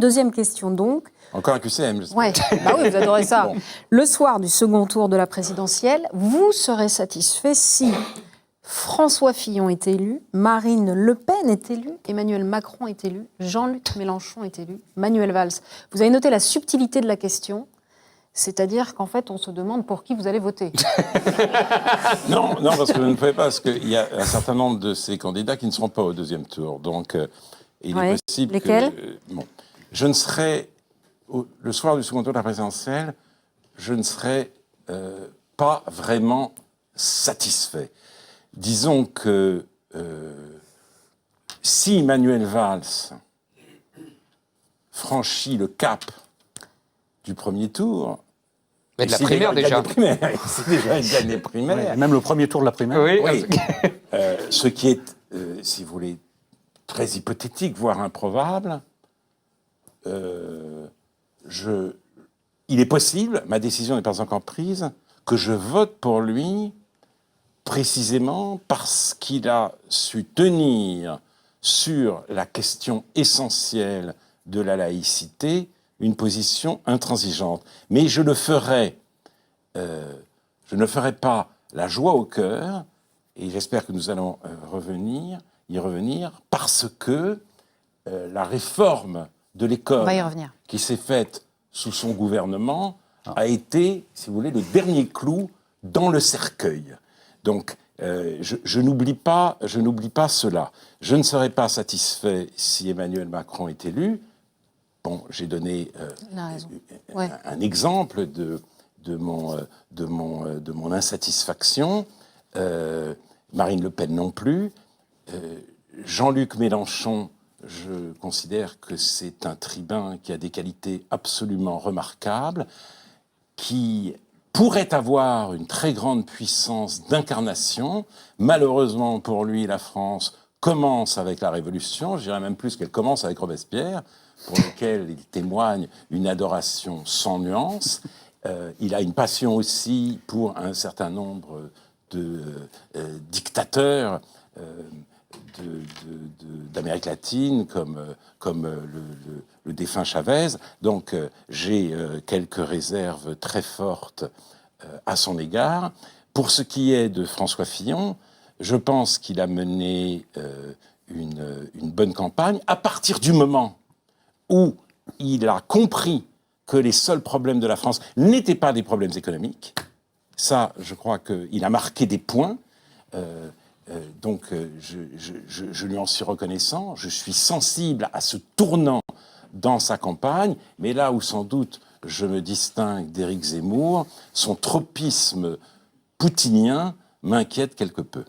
Deuxième question donc. Encore un QCM, j'espère. Ouais. Bah oui, vous adorez ça. Bon. Le soir du second tour de la présidentielle, vous serez satisfait si François Fillon est élu, Marine Le Pen est élue, Emmanuel Macron est élu, Jean-Luc Mélenchon est élu, Manuel Valls. Vous avez noté la subtilité de la question, c'est-à-dire qu'en fait, on se demande pour qui vous allez voter. Non, parce que vous ne pouvez pas, parce qu'il y a un certain nombre de ces candidats qui ne seront pas au deuxième tour. Donc, il est possible Lesquels bon, je ne serai, le soir du second tour de la présidentielle, je ne serai pas vraiment satisfait. Disons que si Manuel Valls franchit le cap du premier tour... Mais de la primaire déjà. C'est déjà une gagne des primaires. Ouais, même le premier tour de la primaire. Oui. Ce qui est, si vous voulez, très hypothétique, voire improbable. Il est possible, ma décision n'est pas encore prise, que je vote pour lui précisément parce qu'il a su tenir sur la question essentielle de la laïcité une position intransigeante. Mais je ne ferai pas la joie au cœur, et j'espère que nous allons y revenir, parce que la réforme de l'école qui s'est faite sous son gouvernement a été, si vous voulez, le dernier clou dans le cercueil. Donc, je n'oublie pas cela. Je ne serai pas satisfait si Emmanuel Macron est élu. Bon, j'ai donné un exemple de mon insatisfaction. Marine Le Pen non plus. Jean-Luc Mélenchon, je considère que c'est un tribun qui a des qualités absolument remarquables, qui pourrait avoir une très grande puissance d'incarnation. Malheureusement pour lui, la France commence avec la Révolution, je dirais même plus qu'elle commence avec Robespierre, pour lequel il témoigne une adoration sans nuance. Il a une passion aussi pour un certain nombre de dictateurs d'Amérique latine, comme le défunt Chavez. Donc j'ai quelques réserves très fortes à son égard. Pour ce qui est de François Fillon, je pense qu'il a mené une bonne campagne à partir du moment où il a compris que les seuls problèmes de la France n'étaient pas des problèmes économiques. Ça, je crois qu'il a marqué des points. Donc, je lui en suis reconnaissant. Je suis sensible à ce tournant dans sa campagne. Mais là où, sans doute, je me distingue d'Éric Zemmour, son tropisme poutinien m'inquiète quelque peu.